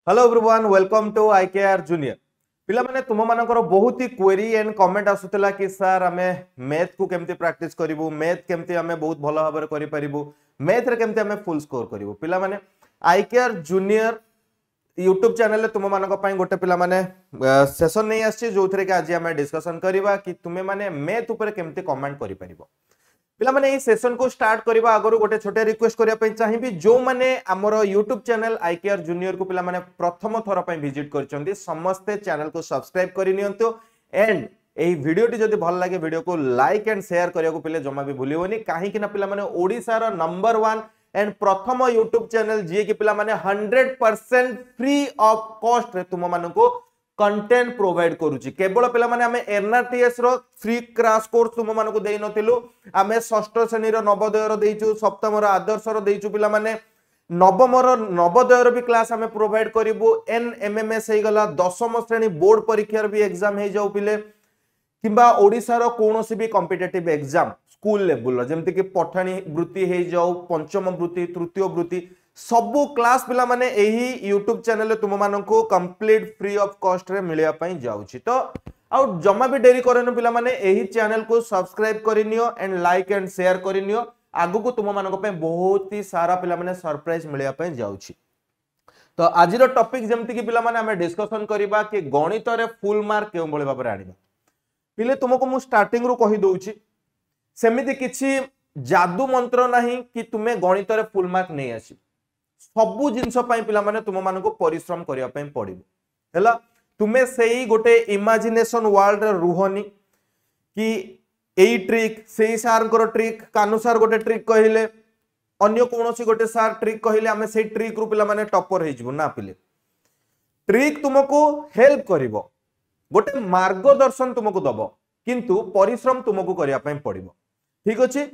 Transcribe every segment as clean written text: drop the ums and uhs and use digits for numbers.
Hello everyone welcome to IKR junior पिला माने तुम मानकर बहुत ही क्वेरी एंड कमेंट आसुतला कि सर आमे मैथ को केमती प्रैक्टिस करिवु मैथ केमती आमे बहुत भलो भाबरे करि परिबु मैथ रे केमती आमे फुल स्कोर करिवु पिला माने आईकेआर जूनियर यूट्यूब चैनल रे तुम मानक पई गोटे पिला माने सेशन नै आछि जोथरे कि आज आमे डिस्कशन करिवा कि तुमे माने मैथ ऊपर केमती कमेंट करि परिबो पिला माने ए सेशन को स्टार्ट करबा आगरो गोटे छोटे रिक्वेस्ट करिया पई चाहिबी जो माने हमरो YouTube चैनल आईकेआर जूनियर को पिला माने प्रथम थर पई विजिट करचंदी समस्त चैनल को सब्सक्राइब करि नियंतो एंड एही वीडियो टी जदी भल लागे वीडियो को लाइक एंड शेयर करिया को पिले जमा भी भूलिबोनी काहे कि ना पिला माने ओडिसा रो नंबर 1 एंड प्रथम YouTube चैनल जे कि पिला माने 100% फ्री ऑफ कॉस्ट रे तुम मानको कंटेंट प्रोवाइड करूची केवल पिला माने हमें एनआरटीएस रो फ्री क्रैश कोर्स तुम मानको देई नथिलु हमें षष्ठ श्रेणी रो नवोदय रो देइचु सप्तम रो आदर्श रो देइचु पिला माने नवम रो नवोदय रो भी क्लास हमें प्रोवाइड करिवु एनएमएमएस हे गला दशम श्रेणी बोर्ड परीक्षा रो भी एग्जाम हे जाऊ पिले किबा ओडिसा रो कोनोसी भी कॉम्पिटिटिव एग्जाम स्कूल लेवल रो जेमति कि पठाणी वृत्ति हे जाऊ पंचम वृत्ति तृतीय वृत्ति सबु क्लास पिला माने एही YouTube चैनल रे तुम मानको कंप्लीट फ्री ऑफ कॉस्ट रे मिलिया पई जाउची तो आउ जमा भी डेरी करनो पिला माने एही चैनल को सब्सक्राइब करिनियो एंड लाइक एंड शेयर करिनियो आगु को तुम मानको पे बहुत ही सारा पिला माने सरप्राइज मिलिया पई जाउची तो आज रो टॉपिक जेमति कि पिला माने हमें डिस्कशन करिबा कि गणित रे फुल मार्क केउ बळे बाबरे आनिबा पिले तुमको मु स्टार्टिंग रो कहि दोउची सेमिति किछि जादू मंत्र नाही कि तुमे गणित रे फुल मार्क नै आसी सबु जिंस पई पिला माने तुम मानको परिश्रम करिया पई पड़िबो हैला तुमे सेही गोटे इमेजिनेशन वर्ल्ड रे रुहनी कि एई ट्रिक सेही सार को ट्रिक कानु सार गोटे ट्रिक कहिले अन्य कोनोसी गोटे सार ट्रिक कहिले हमें सेही ट्रिक रु पिला माने टॉपर हे जिवो ना पिले ट्रिक तुमको हेल्प करिवो गोटे मार्गदर्शन तुमको दबो किंतु परिश्रम तुमको करिया पई पड़िबो ठीक अछि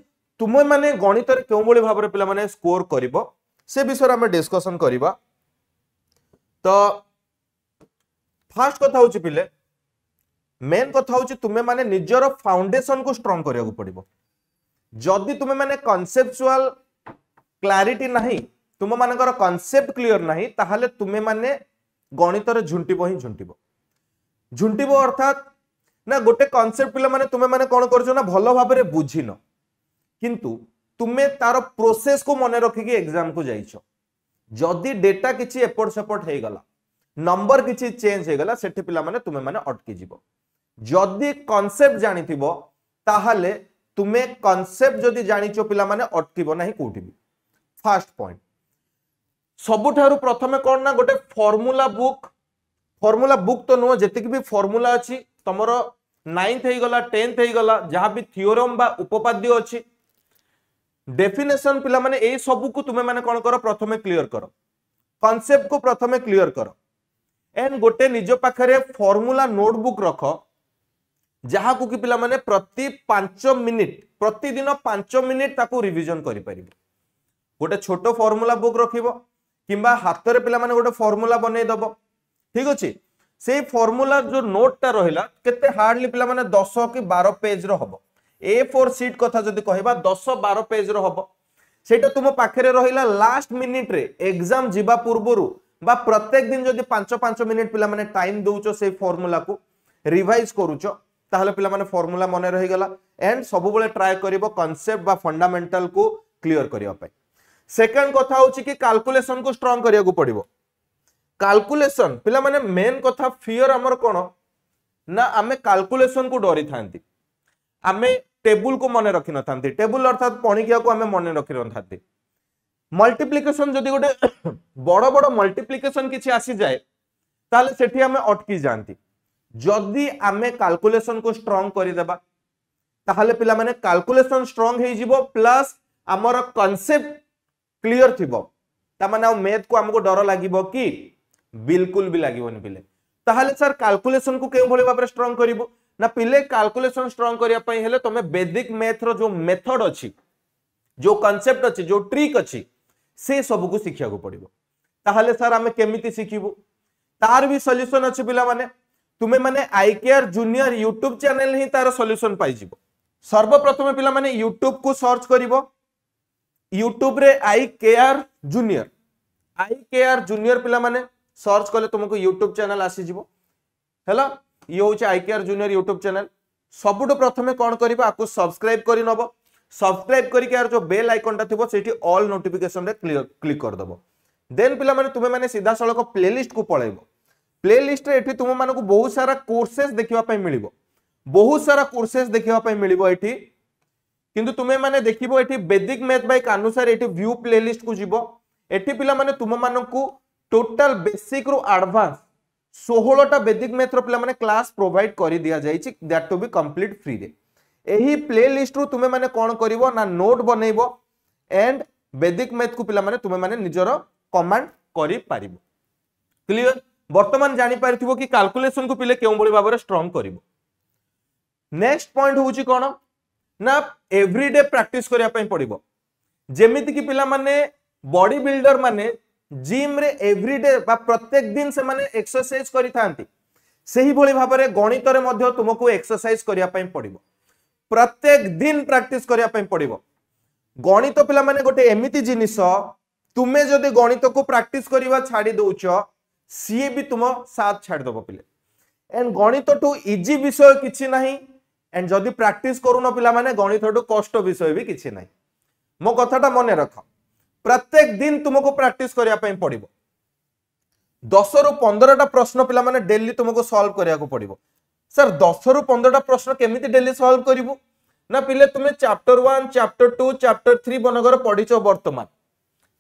तुम माने गणित रे केउ बळे भाबरे पिला माने स्कोर करिवो से विषय में डिस्कशन करिबा तो फर्स्ट कथा होची पिले मेन कथा होची तुमे माने निजर फाउंडेशन को स्ट्रांग करिया को पड़िबो जदी तुमे माने कॉन्सेप्चुअल क्लैरिटी नाही तुम मानकर कॉन्सेप्ट क्लियर नाही ताहाले तुमे माने गणित रे झुंटिबो अर्थात ना गोटे कॉन्सेप्ट पिले माने तुमे माने कोन करजो ना भलो भाबरे बुझिनो किंतु तुमे तार प्रोसेस को मने रखी कि एग्जाम को जाइछो जदी डेटा किछि एपट सेपट हे गला नंबर किछि चेंज हे गला सेठी पिला माने तुमे माने अटकी जिवो जदी कांसेप्ट जानिथिबो ताहाले तुमे कांसेप्ट जदी जानिचो पिला माने अटकीबो नाही कोठी भी फर्स्ट पॉइंट सबुठारु प्रथमे कोन ना गोटे फार्मूला बुक तो नो जेतिक भी फार्मूला अछि तमरो 9th हे गला 10th हे गला जहां भी थ्योरम बा उपपाद्य अछि डेफिनेशन पिला माने ए सब को तुमे माने कोन करो प्रथमे क्लियर करो कांसेप्ट को प्रथमे क्लियर करो एंड गोटे निज पाखरे फार्मूला नोटबुक रखो जहा को कि पिला माने प्रति 5 मिनिट प्रतिदिन 5 मिनिट ताको रिवीजन करि परिबो गोटे छोटो फार्मूला बुक रखिबो किबा हाथ रे पिला माने गोटे फार्मूला बनै दबो ठीक अछि से फार्मूला जो नोटटा रहिला केते हार्डली पिला माने 10 कि 12 पेज रो हबो A4 सीट कथा जदी कहबा 10-12 पेज रो हबो सेटा तुम पाखरे रहिला लास्ट मिनिट रे एग्जाम जिबा पूर्वरु बा प्रत्येक दिन जदी 5-5 मिनिट पिला माने टाइम दोउचो से फार्मूला को रिवाइज करूचो ताहले पिला माने फार्मूला मने रहि गला एंड सब बेले ट्राई करिवो कांसेप्ट बा फंडामेंटल को क्लियर करिया पय सेकंड कथा होची कि कैलकुलेशन को स्ट्रांग करिया को पड़िवो कैलकुलेशन पिला माने मेन कथा फियर हमर कोन ना आमे कैलकुलेशन को डरी थांती आमे टेबुल को मने रखि न थांती टेबुल अर्थात पणिकिया को आमे मने रखि न थांती मल्टीप्लिकेशन जदी गोटे बड़ बड़ मल्टीप्लिकेशन किछि आसी जाय ताले सेठी आमे अटकी जानती जदी आमे कैलकुलेशन को स्ट्रांग करि देबा ताहाले पिला माने कैलकुलेशन स्ट्रांग हे जिवो प्लस हमर कांसेप्ट क्लियर थिबो ता माने मैथ को हमको डर लागिवो कि बिल्कुल भी लागिवोनी पिले ताहाले सर कैलकुलेशन को केउ भले बाबरे स्ट्रांग करिवो ना पिले कैलकुलेशन स्ट्रांग करिया पई हेले तमे वैदिक मैथ रो जो मेथड अछि जो कांसेप्ट अछि जो ट्रिक अछि से सब को सिखिया को पड़िबो ताहाले सर हमें केमिति सिखिबो तार भी सॉल्यूशन अछि पिला माने तुमे माने आईकेआर जूनियर YouTube चैनल ही तार सॉल्यूशन पाई जिवो सर्वप्रथम पिला माने YouTube को सर्च करिवो YouTube रे आईकेआर जूनियर पिला माने सर्च कले तुमको यूट्यूब चैनल आसी जिवो हैला ये होची आईकेआर जूनियर यूट्यूब चैनल सबुठ प्रथमे कौन करिबा आपको सब्सक्राइब करि नबो सब्सक्राइब करिके यार जो बेल आइकन टा थिबो सेठी ऑल नोटिफिकेशन रे क्लिक कर दबो देन पिला माने तुमे माने सीधा सळक प्लेलिस्ट को पळेबो प्लेलिस्ट रे एठी तुम मानकु बहुत सारा कोर्सेस देखिबा पय मिलिबो बहुत सारा कोर्सेस देखिबा पय मिलिबो एठी किंतु तुमे माने देखिबो एठी वैदिक मैथ बाय कान्हू सर एठी व्यू प्लेलिस्ट को जिवो एठी पिला माने तुम मानकु टोटल बेसिक रु एडवांस 16 टा वैदिक मैथ रो पिला माने क्लास प्रोवाइड करि दिया जाईची that to be complete free रे एही प्लेलिस्ट रु तुमे माने कोन करिवो ना नोट बनेइबो एंड वैदिक मैथ को पिला माने तुमे माने निजरो कमांड करि पारिबो क्लियर वर्तमान जानि पारिथिबो कि कैलकुलेशन को पिले केउ बळी भाबरे स्ट्रांग करिवो नेक्स्ट पॉइंट होउची कोन ना एवरीडे प्रैक्टिस करिया पय पड़िबो जेमिति कि पिला माने बॉडी बिल्डर माने जिम रे एवरीडे बा प्रत्येक दिन से माने एक्सरसाइज करि थांती सेही भली भाबरे गणित रे मध्ये तुमको एक्सरसाइज करिया पय पड़िबो प्रत्येक दिन प्रैक्टिस करिया पय पड़िबो गणित पिला माने गोटे एमिति जिनिस तुमे जदि गणित को प्रैक्टिस करिवा छाडी दोउचो सी भी तुम साथ छाड़ दबो पिले एंड गणित टू इजी विषय किछि नाही एंड जदि प्रैक्टिस करूनो पिला माने गणित टू कष्ट विषय भी किछि नाही मो कथाटा मने रख प्रत्येक दिन तुमको प्रैक्टिस करिया पय पड़िबो 10 रु 15 टा प्रश्न पिला माने डेली तुमको सॉल्व करिया को पड़िबो सर 10 रु 15 टा प्रश्न केमिति डेली सॉल्व करिवो ना पिले तुमे चैप्टर 1 चैप्टर 2 चैप्टर 3 बनगर पढिचो वर्तमान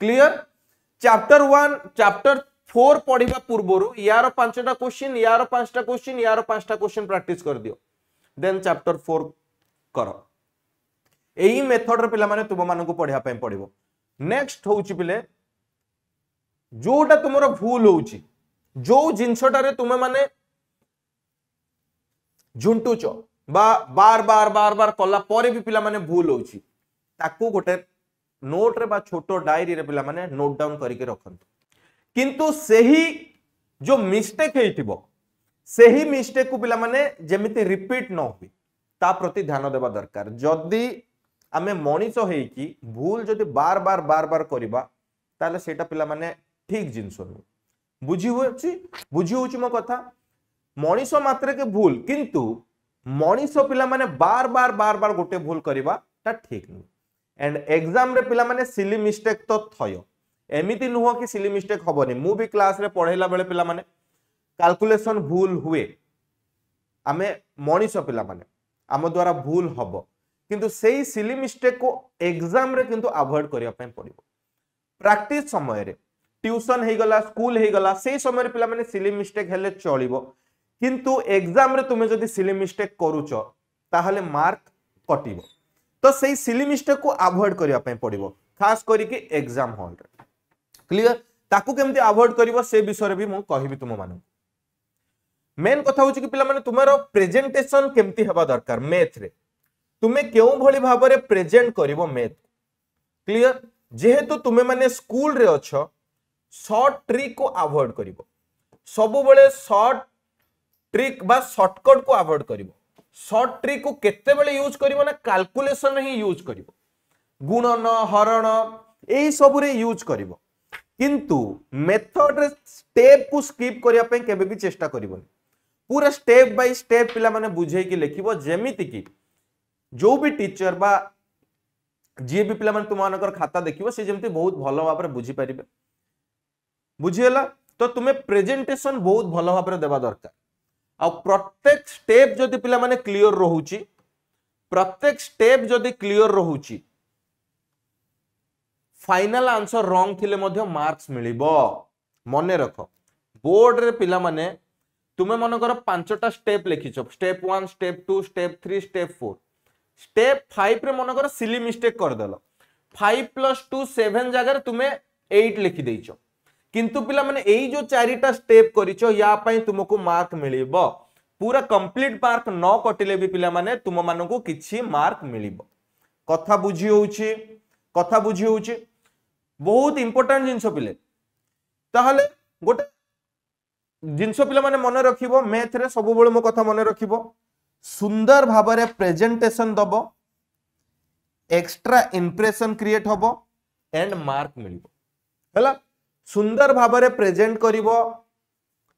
क्लियर चैप्टर 1 चैप्टर 4 पढ़िबा पूर्वरु यार 5टा क्वेश्चन यार 5टा क्वेश्चन यार 5टा क्वेश्चन प्रैक्टिस कर दियो देन चैप्टर 4 करो एही मेथड रे पिला माने तुम मानन को पढिया पय पड़िबो नेक्स्ट होउची पिले जोटा तुमरो भूल होउची जो जिंसटा रे तुमे माने झुंटुचो बा बार बार बार बार कला परे भी पिला माने भूल होउची ताकू गोटे नोट रे बा छोटो डायरी रे पिला माने नोट डाउन करके रखंतु किंतु सेही जो मिस्टेक हेइथिबो सेही मिस्टेक को पिला माने जेमिति रिपीट न होई ता प्रति ध्यान देबा दरकार जदी आमे मनीष हेइकी भूल जदी बार बार बार बार करिबा ताले सेटा पिला माने ठीक जिंस नु बुझी होची मो कथा मनीष मात्र के भूल किंतु मनीष पिला माने बार बार बार बार गोटे भूल करिबा ता ठीक नु एंड एग्जाम रे पिला माने सिली मिस्टेक तो थयो एमिति नुह कि सिली मिस्टेक हबनी मु भी क्लास रे पढेला बेले पिला माने कैलकुलेशन भूल हुए आमे मनीष पिला माने आम द्वारा भूल हबो किंतु सेही सिली मिस्टेक को एग्जाम रे किंतु अवॉइड करिया पय पड़िबो प्रैक्टिस समय रे ट्यूशन हे गला स्कूल हे गला सेही समय रे पिला माने सिली मिस्टेक हेले चलिबो किंतु एग्जाम रे तुमे जदी सिली मिस्टेक करूचो ताहले मार्क कटिबो तो सेही सिली मिस्टेक को अवॉइड करिया पय पड़िबो खास करी कि एग्जाम हॉल रे क्लियर ताकू केमती अवॉइड करिवो से विषय रे भी मु कहिबी तुम माने मेन कथा होची कि पिला माने तुमारो प्रेजेंटेशन केमती हेबा दरकार मैथ रे तुमे केउ भली भाबरे प्रेजेंट करिवो मैथ क्लियर जेहेतु तुमे माने स्कूल रे अछो शॉर्ट ट्रिक को अवॉइड करिवो सब बेले शॉर्ट ट्रिक बा शॉर्टकट को अवॉइड करिवो शॉर्ट ट्रिक को केते बेले यूज करिवो ना कैलकुलेशन रे ही यूज करिवो गुणन हरण एई सब रे यूज करिवो किंतु मेथड रे स्टेप को स्किप करिया पे केबे भी चेष्टा करिवोनी पूरा स्टेप बाय स्टेप पिला माने बुझे कि लिखिबो जेमिति कि जो भी टीचर बा जे भी पिला माने तुमानकर खाता देखिबो से जेमिति बहुत भलो भाबरे बुझी परिबे बुझियला तो तुमे प्रेजेंटेशन बहुत भलो भाबरे देबा दरकार आ प्रत्येक स्टेप जदी पिला माने क्लियर रहूची प्रत्येक स्टेप जदी क्लियर रहूची फाइनल आंसर रॉन्ग थिले मध्य मार्क्स मिलिबो मने रखो बोर्ड रे पिला माने तुमे मनकर 5टा स्टेप लिखिछो step 1 step 2 step 3 step 4 step 5 रे मनकर सिली मिस्टेक कर देलो 5 + 2 7 जगह रे तुमे 8 लिखि देइछो किंतु पिला माने एई जो 4टा स्टेप करिछो या पई तुमको मार्क मिलिबो पूरा कंप्लीट मार्क न कटिले भी पिला माने तुम मानको किछि मार्क मिलिबो कथा बुझी होउची बहुत इंपोर्टेंट जिंस पिले ताहले गोटे जिंस पिला माने मने रखिबो मैथ रे सब बेले मो कथा मने रखिबो सुंदर भाबरे प्रेजेंटेशन दबो एक्स्ट्रा इंप्रेशन क्रिएट होबो एंड मार्क मिलिबो हला सुंदर भाबरे प्रेजेंट करिवो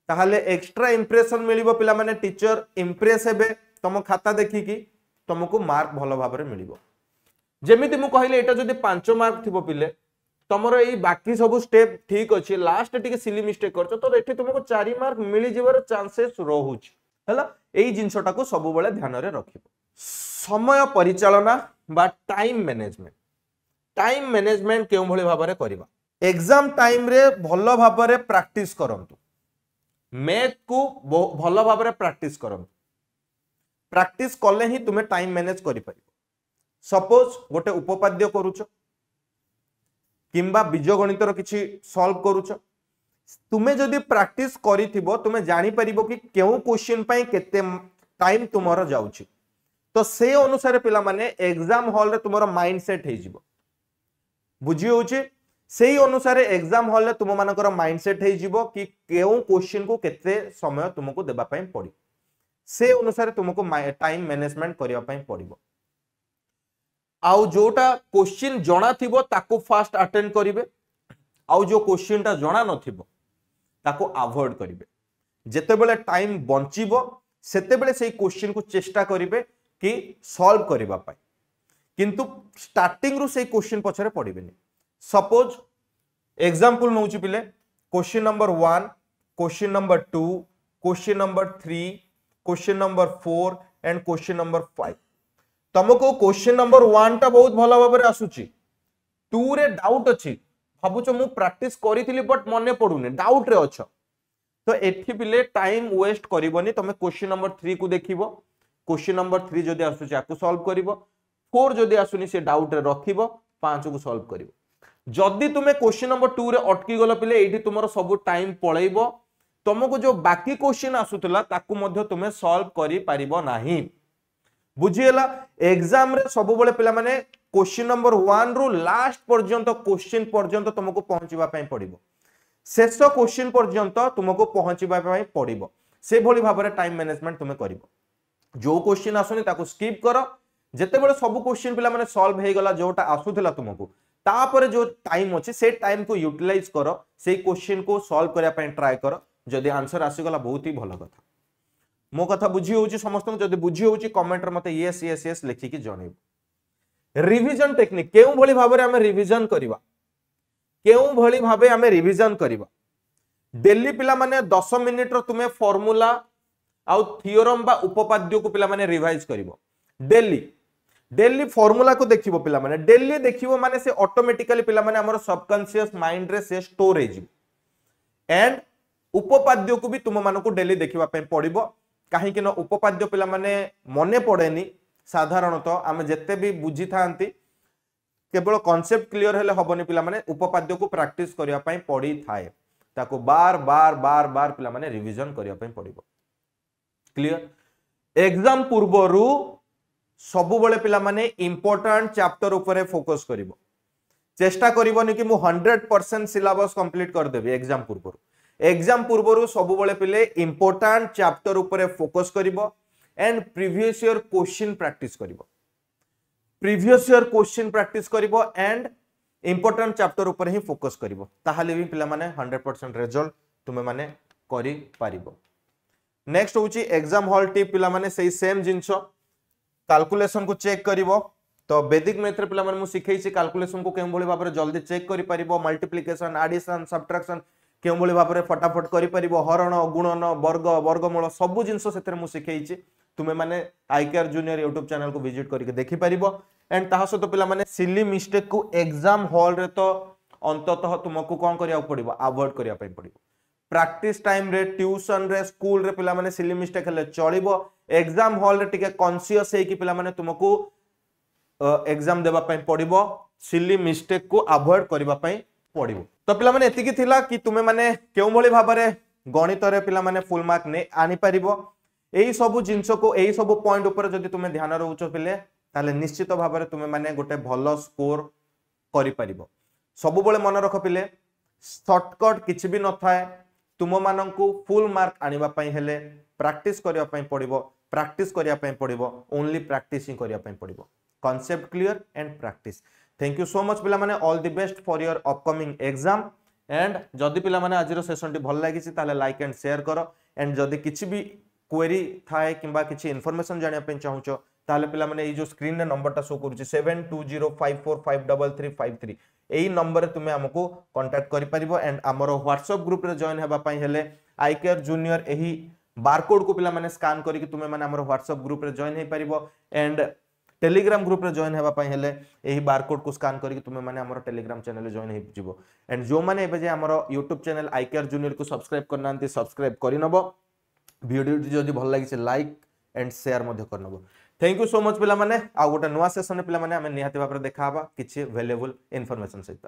ताहले एक्स्ट्रा इंप्रेशन मिलिबो पिला माने टीचर इंप्रेस हेबे तुम खाता देखि कि तुमको मार्क भलो भाव में मिलिबो जेमिति मु कहले एटा जदी 5 मार्क थिबो पिले तमरो एई बाकी सब स्टेप ठीक अछि लास्ट टिके सिली मिस्टेक करछो तो एठी तुमको 4 मार्क मिली जिवार चांसेस रहुछि हला एई जिंसटा को सब बेले ध्यान रे रखिबो समय परिचालना बा टाइम मैनेजमेंट केउ भली भाव रे करबा एग्जाम टाइम रे भलो भाव रे प्रैक्टिस करंतु मैथ को भलो भाव रे प्रैक्टिस करंतु प्रैक्टिस कले ही तुम्हें टाइम मैनेज करि परिबो सपोज गोटे उपपाद्य करूछ किंबा बीजगणितर किछि सॉल्व करूछ तुम्हें जदि प्रैक्टिस करिथिबो तुम्हें जानि परिबो कि केउ क्वेश्चन पई केते टाइम तुमरो जाउछि तो से अनुसार पिला माने एग्जाम हॉल रे तुमरो माइंडसेट हे जिवो बुझी होउछि सेही अनुसार एग्जाम हॉल रे तुम मानकर माइंडसेट हे जिवो कि केउ क्वेश्चन को केते समय तुमको देबा पई पड़ी से अनुसार तुमको टाइम मैनेजमेंट करिया पई पड़िबो आउ जोटा क्वेश्चन जणा थिबो ताको फास्ट अटेंड करिवे आउ जो क्वेश्चन ता जणा नथिबो ताको अवॉइड करिवे जेते बेले टाइम बंचिबो सेते बेले सेही क्वेश्चन को चेष्टा करिवे कि सॉल्व करिबा पई किंतु स्टार्टिंग रु सेही क्वेश्चन पछरे पड़िबेनी सपोज एग्जांपल नउची पिले question number 1 question number 2 question number 3 question number 4 and question number 5 तुमको क्वेश्चन नंबर 1 टा बहुत भलो भाव रे आसुची 2 रे डाउट अछि भाबुचो मु प्रैक्टिस करिथिली बट मने पडुनी डाउट रे अछ तो एठी पिले टाइम वेस्ट करिवनी तुमे क्वेश्चन नंबर 3 को देखिबो क्वेश्चन नंबर 3 जदी आसुची आकु सॉल्व करिवो 4 जदी आसुनी से डाउट रे रखिबो 5 को सॉल्व करिवो जदी तुमे क्वेश्चन नंबर 2 रे अटकी गलो पिले एठी तुमरो सब टाइम पळेइबो तुमको जो बाकी क्वेश्चन आसुतला ताकू मध्य तुमे सॉल्व करि पारिबो नाही बुझिएला एग्जाम रे सब बेले पिला माने क्वेश्चन नंबर 1 रु लास्ट पर्यंत क्वेश्चन पर्यंत तुमको पहुंचीबा पई पड़िबो शेष क्वेश्चन पर्यंत तुमको पहुंचीबा पई पड़िबो से भली भाबरे टाइम मैनेजमेंट तुमे करिवो जो क्वेश्चन आसुनी ताकू स्किप करो जेते बेले सब क्वेश्चन पिला माने सॉल्व हे गला जोटा आसुतला तुमको तापर जो टाइम अछि से टाइम को यूटिलाइज करो से क्वेश्चन को सॉल्व करिया पई ट्राई करो जदि आंसर आसी गला बहुत ही भलो कथा मो कथा बुझी होउची समस्त जदि बुझी होउची कमेंट रे मते यस यस यस लिखि कि जणेबो रिवीजन टेक्निक केउ भली भाबरे हमें रिवीजन करिवा केउ भली भाबे हमें रिवीजन करिवा डेली पिला माने 10 मिनिट रो तुमे फार्मूला आउ थ्योरम बा उपपाद्य को पिला माने रिवाइज करिवो डेली फार्मूला को देखिवो पिला माने डेली देखिवो माने से ऑटोमेटिकली पिला माने हमर सबकॉन्शियस माइंड रे से स्टोर हे जिवो एंड उपपाद्य को भी तुम मानको डेली देखिबा पे पड़िबो काहे कि न उपपाद्य पिला माने मने पड़ेनी साधारणतः आमे जत्ते भी बुझी थांती केवल कांसेप्ट क्लियर हेले हबनी पिला माने उपपाद्य को प्रैक्टिस करिया पई पड़ी थाए ताको बार बार बार बार पिला माने रिवीजन करिया पई पड़िबो क्लियर एग्जाम पूर्वरु सबु बेले पिला माने इंपोर्टेंट चैप्टर ऊपर फोकस करिवो चेष्टा करिवोनी कि मु 100% सिलेबस कंप्लीट कर देबी एग्जाम पूर्वरु सबु बेले पिले इंपोर्टेंट चैप्टर ऊपर फोकस करिवो and previous year question practice करिवो एंड इंपोर्टेंट चैप्टर ऊपर ही फोकस करिवो ताहाले भी पिला माने 100% रिजल्ट तुमे माने करि पारिबो नेक्स्ट होची एग्जाम हॉल टिप पिला माने सेही सेम जिंसो कैलकुलेशन को चेक करिवो तो वैदिक मैथ रे पिला माने मु सिखै छी कैलकुलेशन को केम भली भाबरे जल्दी चेक करि पारिबो मल्टीप्लिकेशन एडिशन सब्ट्रैक्शन केम भली भाबरे फटाफट करि पारिबो हरण गुणन वर्ग वर्गमूल सब जिंसो सेतरे मु सिखै छी तुमे माने आईकेआर जूनियर YouTube चैनल को विजिट करके देखि पारिबो एंड ताहा सतो पिला माने सिली मिस्टेक को एग्जाम हॉल रे तो अंततः तुमको कोन करिया पड़िबो अवॉइड करिया पई पड़िबो प्रैक्टिस टाइम रे ट्यूशन रे स्कूल रे पिला माने सिली मिस्टेक हेले चलिबो एग्जाम हॉल रे टिके कॉन्शियस है कि पिला माने तुमको एग्जाम देबा पई पड़िबो सिली मिस्टेक को अवॉइड करबा पई पड़िबो तो पिला माने एतिकी थिला कि तुमे माने केउ भली भाबरे गणित रे पिला माने फुल मार्क ने आनी परिबो एही सब जिंस को एही सब पॉइंट ऊपर जदी तुमे ध्यान रहउचो पिले ताले निश्चित भाबरे तुमे माने गोटे भलो स्कोर करि परिबो सब बेले मन रख पिले शॉर्टकट किछि भी न थाए तुम माननकु फुल मार्क आनिबा पई हेले प्रैक्टिस करिया पई पड़िबो प्रैक्टिस करिया पई पड़िबो ओनली प्रैक्टिस ही करिया पई पड़िबो concept clear and practice thank you so much पिला माने all the best for your upcoming exam and जदि पिला माने आज सेशन टी भल लगी ताले लाइक एंड शेयर करो एंड जदि किछि भी क्वेरी थाए किंबा किछि इन्फॉर्मेशन जानिया पे चाहूचो ताले पिला माने ए जो स्क्रीन रे नंबर टा शो करूची 7205453353 एई नंबर रे तुमे हमको कांटेक्ट करि परिबो एंड हमरो व्हाट्सएप ग्रुप रे जॉइन हेबा पई हेले आई केयर जूनियर एही बारकोड को पिला माने स्कैन करिक तुमे माने हमरो व्हाट्सएप ग्रुप रे जॉइन हे परिबो एंड टेलीग्राम ग्रुप रे जॉइन हेबा पई हेले एही बारकोड को स्कैन करिक तुमे माने हमरो टेलीग्राम चैनल रे जॉइन हे जिवो एंड जो माने एबे जे हमरो यूट्यूब चैनल आई केयर जूनियर को सब्सक्राइब करनांती सब्सक्राइब करि नबो वीडियो जदि भल लागिसे लाइक एंड शेयर मध्ये कर नबो थैंक यू सो मच पिला माने आ गोटे नुवा सेशन पिला माने हमें निहाती भाबरे देखाबा किछि वैल्यूएबल इन्फॉर्मेशन सहित।